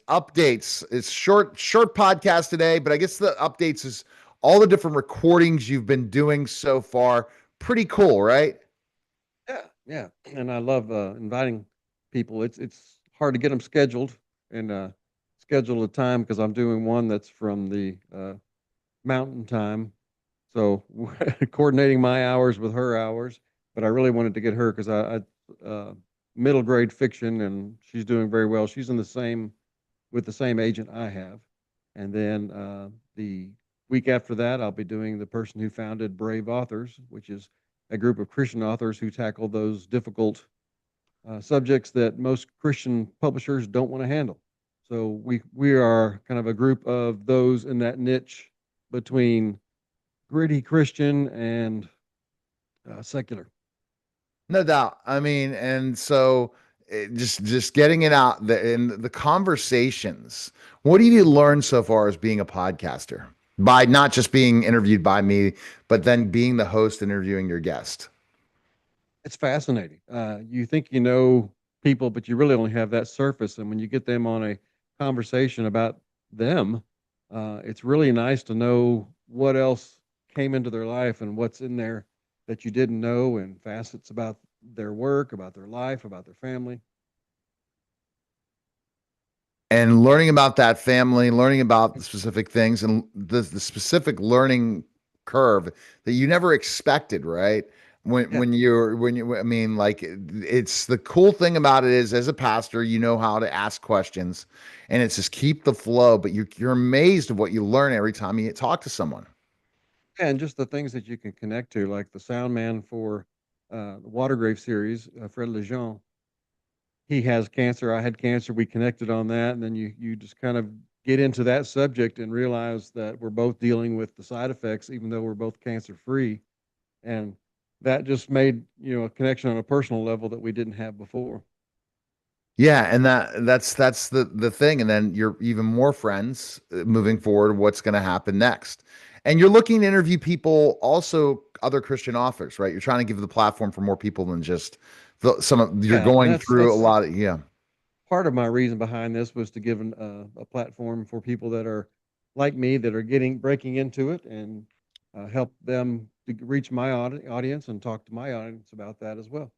updates. It's short podcast today, but I guess the updates is all the different recordings you've been doing so far. Pretty cool, right? Yeah, yeah, and I love inviting people. It's hard to get them scheduled and schedule a time because I'm doing one that's from the mountain time, so coordinating my hours with her hours. But I really wanted to get her because I middle grade fiction, and she's doing very well. She's in the same with the same agent I have, and then the week after that, I'll be doing the person who founded Brave Authors, which is a group of Christian authors who tackle those difficult subjects that most Christian publishers don't want to handle. So we are kind of a group of those in that niche between gritty Christian and secular. No doubt. I mean, and so just getting it out in the conversations. What have you learned so far as being a podcaster? By not just being interviewed by me, but then being the host interviewing your guest. It's fascinating. You think you know people, but you really only have that surface. And when you get them on a conversation about them, it's really nice to know what else came into their life and what's in there that you didn't know, and facets about their work, about their life, about their family. And learning about that family, learning about the specific things and the specific learning curve that you never expected, right? Yeah. When you I mean, like it's the cool thing about it is as a pastor, you know how to ask questions and it's just keep the flow, but you're amazed at what you learn every time you talk to someone. And just the things that you can connect to, like the sound man for the Watergrave series, Fred Lejeune. He has cancer. I had cancer. We connected on that, and then you just kind of get into that subject and realize that we're both dealing with the side effects, even though we're both cancer free, and that just made a connection on a personal level that we didn't have before. Yeah, and that's the thing, and then you're even more friends moving forward. What's going to happen next? And you're looking to interview people, also other Christian authors, right? You're trying to give the platform for more people than just some of. You're Yeah, and going that's through a that's lot of yeah. part of my reason behind this was to give a platform for people that are like me that are getting breaking into it and help them to reach my audience and talk to my audience about that as well.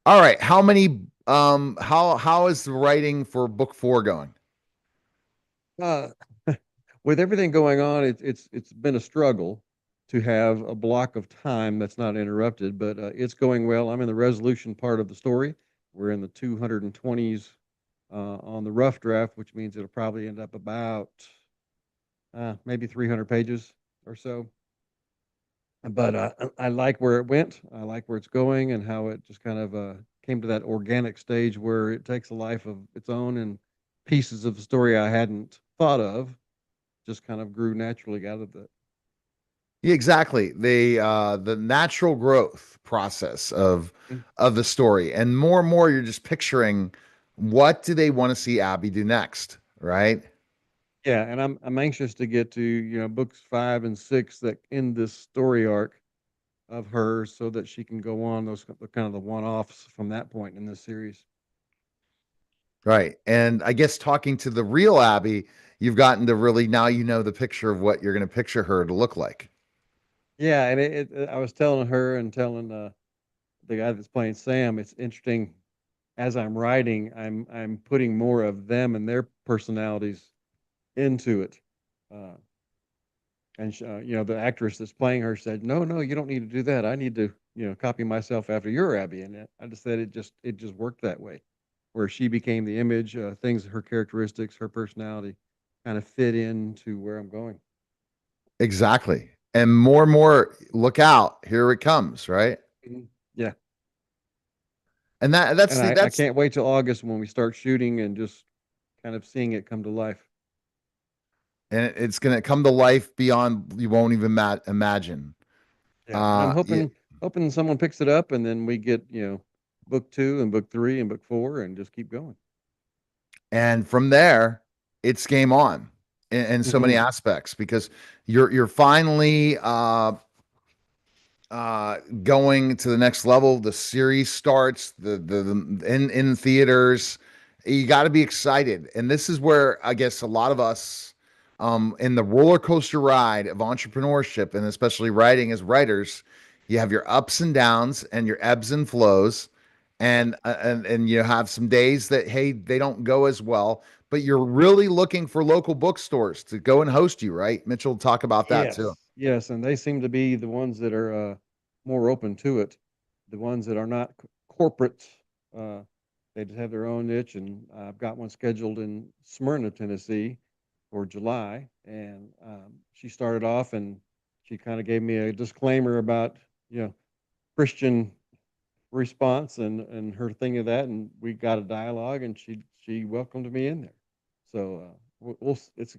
All right, how many? How is the writing for book four going? Uh, with everything going on, it's been a struggle to have a block of time that's not interrupted, but it's going well. I'm in the resolution part of the story. We're in the 220s on the rough draft, which means it'll probably end up about maybe 300 pages or so. But I like where it went. I like where it's going and how it just kind of came to that organic stage where it takes a life of its own, and pieces of the story I hadn't thought of just kind of grew naturally out of that. Yeah, exactly. The natural growth process Mm. of the story, and more, you're just picturing what do they want to see Abby do next, right? Yeah, and I'm anxious to get to books 5 and 6 that end this story arc of her, so that she can go on those kind of the one offs from that point in this series. Right. And I guess talking to the real Abby, you've gotten to really now you know the picture of what you're going to picture her to look like. Yeah, and I was telling her and telling the guy that's playing Sam, it's interesting as I'm writing, I'm putting more of them and their personalities into it. Uh, and the actress that's playing her said, "No, no, you don't need to do that. I need to, copy myself after your Abby." And I just said it just worked that way, where she became the image, things, her characteristics, her personality, kind of fit into where I'm going. Exactly. And more, look out, here it comes, right? Mhm. Yeah, And and I can't wait till August when we start shooting and just kind of seeing it come to life. and it's going to come to life beyond you won't even imagine. Yeah, and I'm Yeah, hoping someone picks it up, and then we get book 2 and book 3 and book 4 and just keep going. and from there, it's game on in so many Hmm. aspects because you're finally going to the next level. The series starts the in theaters. You got to be excited. And this is where I guess a lot of us in the roller coaster ride of entrepreneurship and especially writing as writers, you have your ups and downs and your ebbs and flows. Yep. And you have some days that hey, they don't go as well, but you're really looking for local bookstores to go and host you, right? Mitchell will talk about that too. Yes, yes, and they seem to be the ones that are more open to it. The ones that are not corporate, uh, they just have their own niche. And I've got one scheduled in Smyrna, Tennessee, for July. And she started off, and she kind of gave me a disclaimer about you know Christian response and her thing of that, and we got a dialogue, and she welcomed me in there. So it's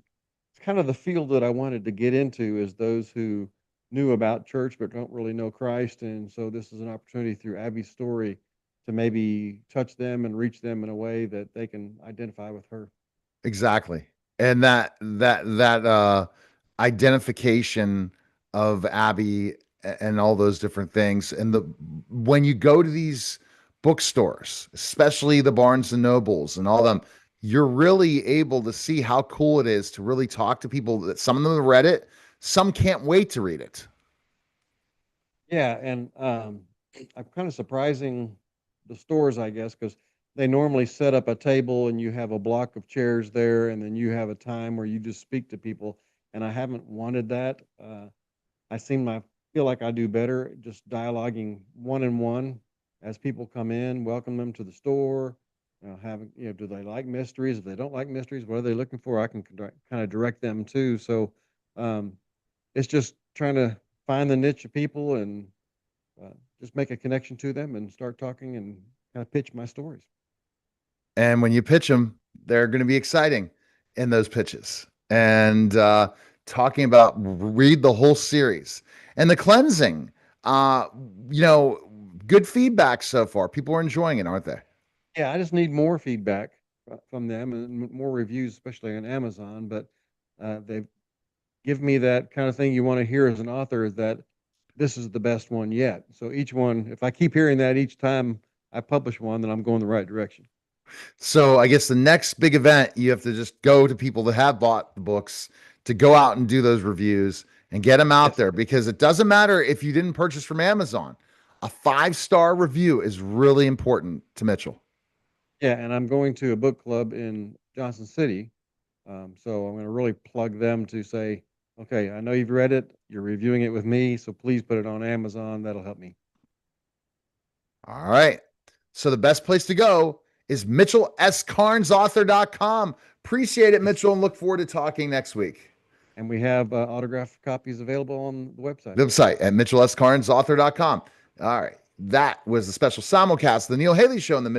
kind of the field that I wanted to get into, is those who knew about church but don't really know Christ. And so this is an opportunity through Abby's story to maybe touch them and reach them in a way that they can identify with her. Exactly. And that identification of Abby and all those different things. And the when you go to these bookstores, especially the Barnes and Nobles and all them, you're really able to see how cool it is to really talk to people that some of them have read it, some can't wait to read it. Yeah, and I'm kind of surprising the stores, I guess, because they normally set up a table and you have a block of chairs there, and then you have a time where you just speak to people. And I haven't wanted that. I feel like I do better just dialoguing one on one as people come in, welcome them to the store. Having do they like mysteries? If they don't like mysteries, what are they looking for? I can kind of direct them too. So um, it's just trying to find the niche of people and uh, just make a connection to them and start talking and kind of pitch my stories. And when you pitch them, they're going to be exciting in those pitches. And talking about read the whole series and the cleansing. Uh, you know, good feedback so far. People are enjoying it, aren't they? Yeah, I just need more feedback from them and more reviews, especially on Amazon. But they've given me that kind of thing you want to hear as an author, is that this is the best one yet. So each one, if I keep hearing that each time I publish one, then I'm going the right direction. So I guess the next big event, you have to just go to people that have bought the books to go out and do those reviews and get them out Yes. there because it doesn't matter if you didn't purchase from Amazon. A 5-star review is really important to Mitchell. Yeah, and I'm going to a book club in Johnson City. So I'm going to really plug them to say, okay, I know you've read it, you're reviewing it with me, so please put it on Amazon. That'll help me. All right. So the best place to go is mitchellscarnesauthor.com. Appreciate it, Yes. Mitchell, and look forward to talking next week. And we have autographed copies available on the website. Website at mitchellscarnesauthor.com. All right. That was the special simulcast of the Neil Haley Show in the